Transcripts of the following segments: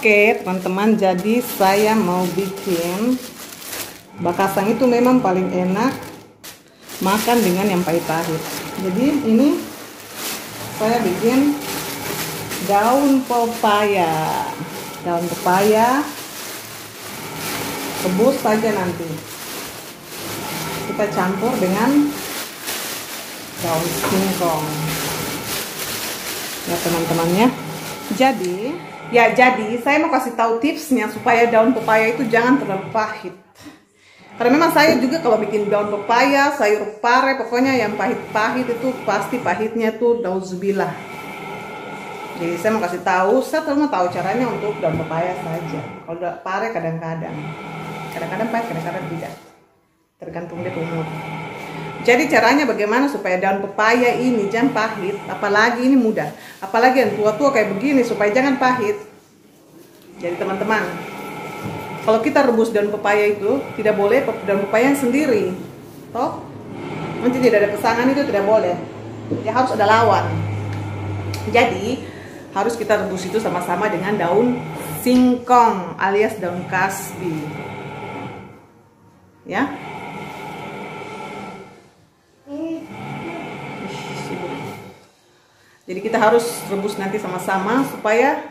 Oke teman-teman, jadi saya mau bikin bakasang. Itu memang paling enak makan dengan yang pahit-pahit. Jadi ini saya bikin daun pepaya. Daun pepaya rebus saja, nanti kita campur dengan daun singkong ya teman-temannya. Jadi saya mau kasih tahu tipsnya supaya daun pepaya itu jangan terlalu pahit. Karena memang saya juga kalau bikin daun pepaya, sayur pare, pokoknya yang pahit-pahit itu pasti pahitnya tuh nauzubillah. Jadi saya mau kasih tahu, saya cuma tahu caranya untuk daun pepaya saja. Kalau daun pare kadang-kadang pahit, kadang-kadang tidak. Tergantung dia umur. Jadi caranya bagaimana supaya daun pepaya ini jangan pahit, apalagi ini mudah, apalagi yang tua-tua kayak begini supaya jangan pahit. Jadi teman-teman, kalau kita rebus daun pepaya itu tidak boleh daun pepaya yang sendiri, toh nanti tidak ada pesangan, itu tidak boleh. Ya harus ada lawan. Jadi harus kita rebus itu sama-sama dengan daun singkong alias daun kasbi, ya. Jadi kita harus rebus nanti sama-sama supaya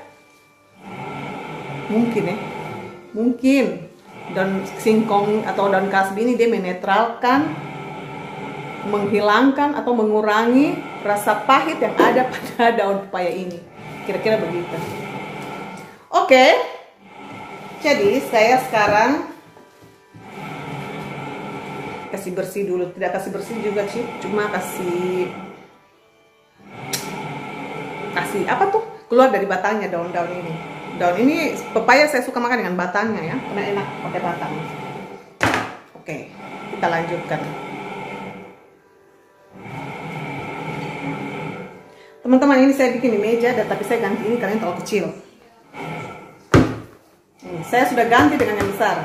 mungkin daun singkong atau daun kasbi ini dia menetralkan, menghilangkan atau mengurangi rasa pahit yang ada pada daun pepaya ini. Kira-kira begitu. Oke. Jadi saya sekarang kasih bersih dulu, tidak kasih bersih juga sih, cuma kasih apa tuh, keluar dari batangnya daun-daun ini. Daun ini pepaya saya suka makan dengan batangnya ya, karena enak pakai batang. Oke, kita lanjutkan. Teman-teman, ini saya bikin di meja, tapi saya ganti ini karena terlalu kecil. Saya sudah ganti dengan yang besar.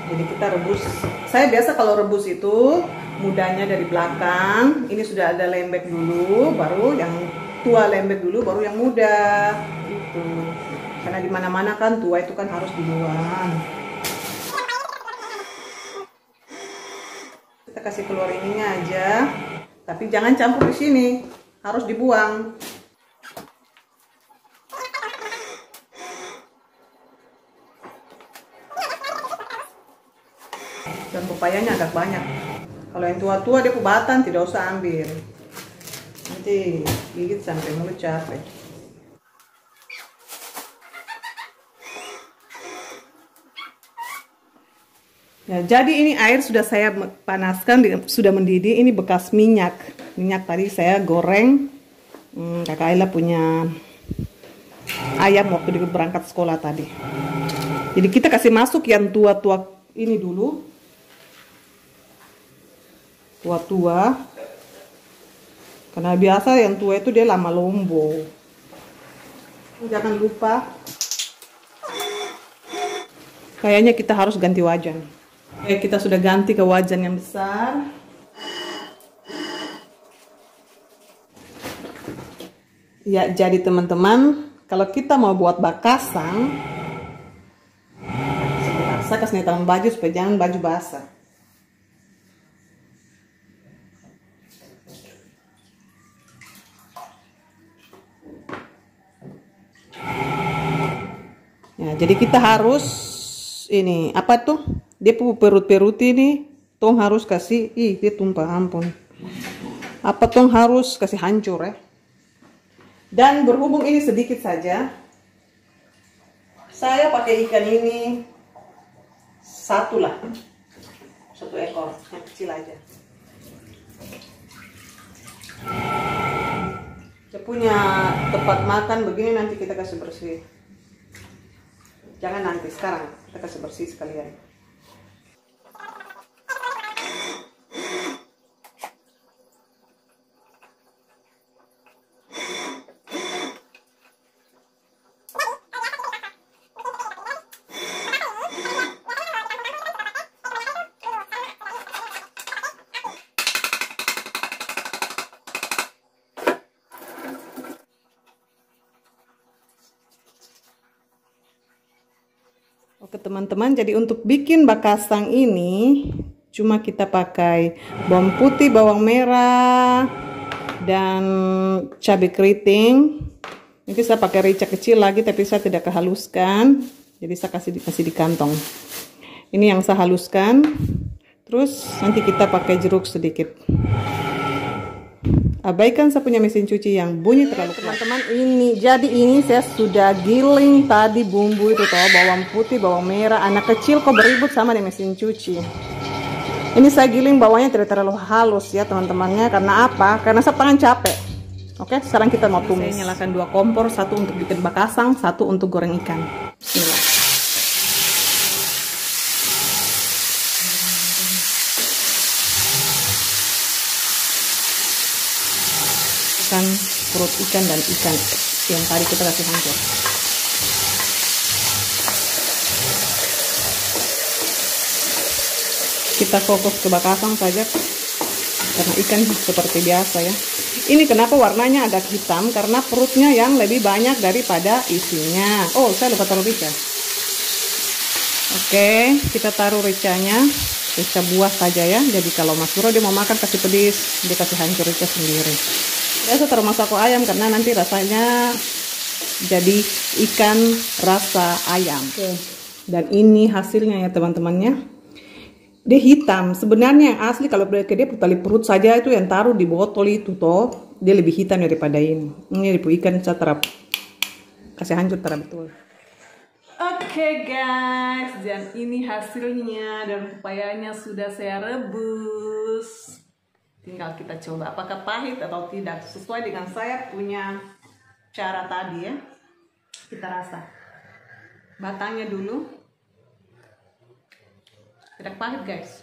Jadi kita rebus. Saya biasa kalau rebus itu mudanya dari belakang. Ini sudah ada lembek dulu, baru yang tua lembek dulu, baru yang muda. Gitu. Karena di mana-mana kan tua itu kan harus dibuang. Kita kasih keluar ininya aja, tapi jangan campur di sini, harus dibuang. Dan pepayanya agak banyak. Kalau yang tua-tua dia kubatan, tidak usah ambil. Nanti gigit sampai mulut capek. Ya, jadi ini air sudah saya panaskan, sudah mendidih. Ini bekas minyak. Minyak tadi saya goreng. Kakak Ayla punya ayam waktu dia berangkat sekolah tadi. Jadi kita kasih masuk yang tua-tua ini dulu. Tua-tua, karena biasa yang tua itu dia lama lombo. Jangan lupa, kayaknya kita harus ganti wajan. Oke, kita sudah ganti ke wajan yang besar. Ya, jadi teman-teman, kalau kita mau buat bakasang, saya kasih tangan baju supaya jangan baju basah. Ya, jadi kita harus ini apa tuh? Dia perut-perut ini tong harus kasih, dia tumpah, ampun. Apa tong harus kasih hancur ya. Dan berhubung ini sedikit saja, saya pakai ikan ini satu ekor yang kecil aja. Saya punya tempat makan begini, nanti kita kasih bersih. Jangan nanti, sekarang kita kasih bersih sekalian. Oke teman-teman, jadi untuk bikin bakasang ini cuma kita pakai bawang putih, bawang merah, dan cabai keriting. Nanti saya pakai rica kecil lagi tapi saya tidak kehaluskan, jadi saya kasih di kantong. Ini yang saya haluskan. Terus nanti kita pakai jeruk sedikit. Abaikan saya punya mesin cuci yang bunyi terlalu keras. Teman-teman, ini saya sudah giling tadi bumbu itu toh, bawang putih, bawang merah. Anak kecil kok beribut sama di mesin cuci. Ini saya giling bawangnya tidak terlalu halus ya teman-temannya. Karena apa? Karena saya tangan capek. Oke, sekarang kita mau tumis. Saya nyalakan 2 kompor, satu untuk bikin bakasang, satu untuk goreng ikan. Bismillah. Perut ikan dan ikan yang tadi kita kasih hancur. Kita fokus ke bakasang saja karena ikan seperti biasa ya. Ini kenapa warnanya agak hitam, karena perutnya yang lebih banyak daripada isinya. Oh, saya lupa taruh rica. Oke, kita taruh ricanya, rica buah saja ya. Jadi kalau Mas Bro dia mau makan kasih pedis, dia kasih hancur rica sendiri. Biasa taruh masako ayam karena nanti rasanya jadi ikan rasa ayam. Oke. Dan ini hasilnya ya teman-temannya. Dia hitam. Sebenarnya yang asli kalau dia tali perut saja itu yang taruh di botol itu toh, dia lebih hitam daripada ini. Ini ribu ikan saya terap kasih hancur terap betul. Oke guys, dan ini hasilnya dan pepayanya sudah saya rebus. Tinggal kita coba apakah pahit atau tidak, sesuai dengan saya punya cara tadi ya. Kita rasa batangnya dulu. Tidak pahit guys,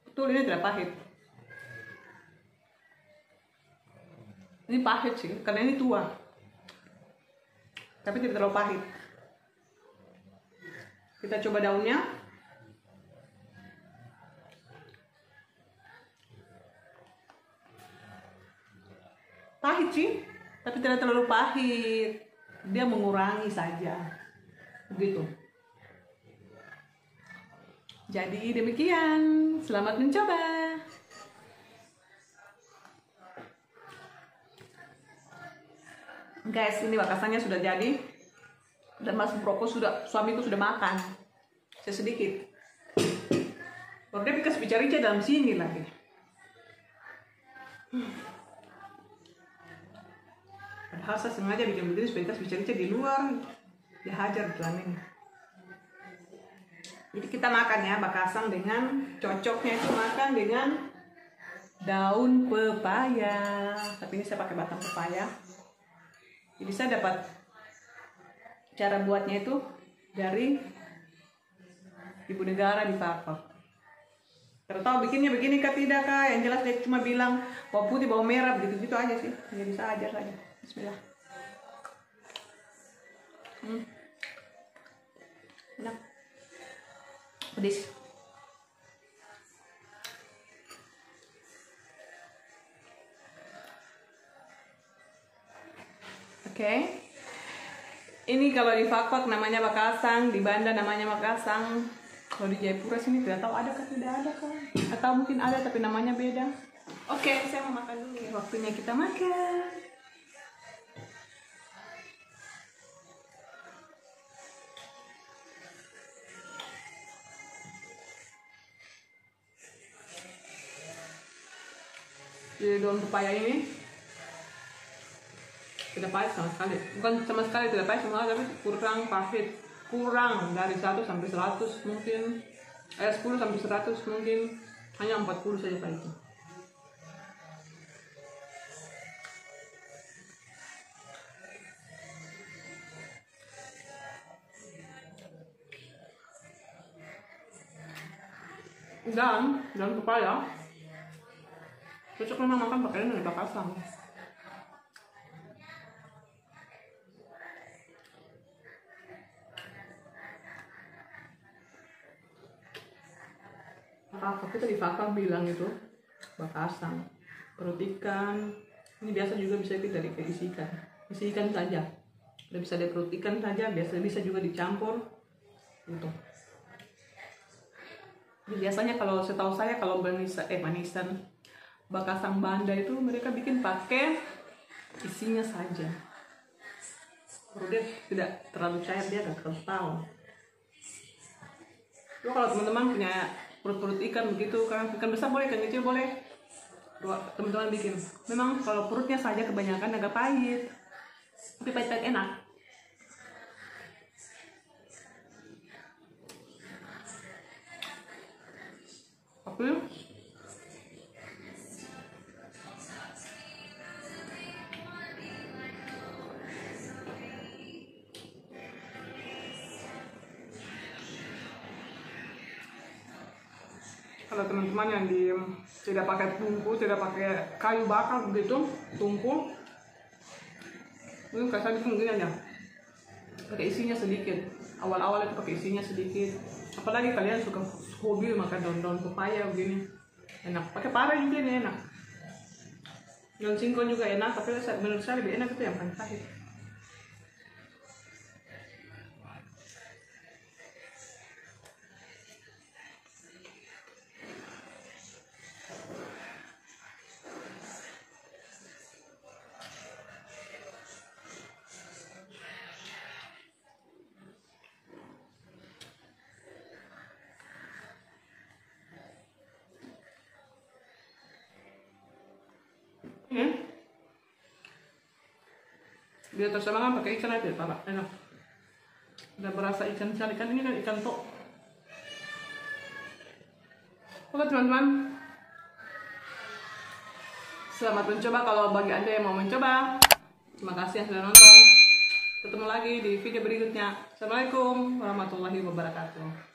betul ini tidak pahit. Ini pahit sih karena ini tua, tapi tidak terlalu pahit. Kita coba daunnya. Pahit sih, tapi tidak terlalu pahit. Dia mengurangi saja. Begitu. Jadi demikian. Selamat mencoba. Guys, ini bakasangnya sudah jadi. Dan Mas Broko suamiku sudah makan. Saya sedikit. Baru dia kasih rica dalam sini lagi. Padahal saya sengaja bikin begini supaya kita bicara di luar, dia hajar dalam ini. Jadi kita makan ya bakasang dengan cocoknya itu makan dengan daun pepaya. Tapi ini saya pakai batang pepaya. Jadi saya dapat cara buatnya itu dari ibu negara di Papua. Terus tahu bikinnya begini kah tidak kah? Yang jelas dia cuma bilang bawang putih, bawang merah, begitu-gitu aja sih. Jadi saya ajar saja. Bismillah. Enak. Pedis. Oke. Ini kalau di Fakfak namanya bakasang, di Banda namanya bakasang. Kalau di Jayapura sini tidak tahu ada kah tidak ada kah? Atau mungkin ada tapi namanya beda. Oke, saya mau makan dulu ya. Waktunya kita makan. Jadi daun pepaya ini tidak pahit sama sekali, bukan sama sekali tidak pahit semua, tapi kurang pahit, kurang dari 1 sampai 100 mungkin, 10 sampai 100 mungkin, hanya 40 saja pahitnya. Dan daun pepaya cocok memang makan pakai ini bakasang. Apa kita di Fakfak bilang itu bakasang, perut ikan. Ini biasa juga bisa kita dari isi ikan saja. Udah bisa dari perut ikan saja, biasa bisa juga dicampur. gitu. Biasanya kalau setahu saya kalau manisan Bakasang Banda itu mereka bikin pakai isinya saja. Baru dia tidak terlalu cair, dia agak kental. Lo kalau teman-teman punya perut ikan begitu kan, ikan besar boleh, ikan kecil boleh, teman-teman bikin. Memang kalau perutnya saja kebanyakan agak pahit, tapi pahit-pahit enak. Tapi kalau teman-teman yang tidak pakai tungku, tidak pakai kayu bakar begitu, tungku, mungkin kasar itu mungkin aja pakai isinya sedikit. Awal-awal itu pakai isinya sedikit. Apalagi kalian suka hobi makan daun-daun pepaya begini, enak. Pakai pare juga ini enak. Daun singkong juga enak, tapi menurut saya lebih enak itu yang pahit. Dia terserah kan pakai ikan aja, taruh enak. Udah berasa ikan ini kan ikan tok. Oke teman-teman, selamat mencoba kalau bagi Anda yang mau mencoba. Terima kasih yang sudah nonton. Ketemu lagi di video berikutnya. Assalamualaikum warahmatullahi wabarakatuh.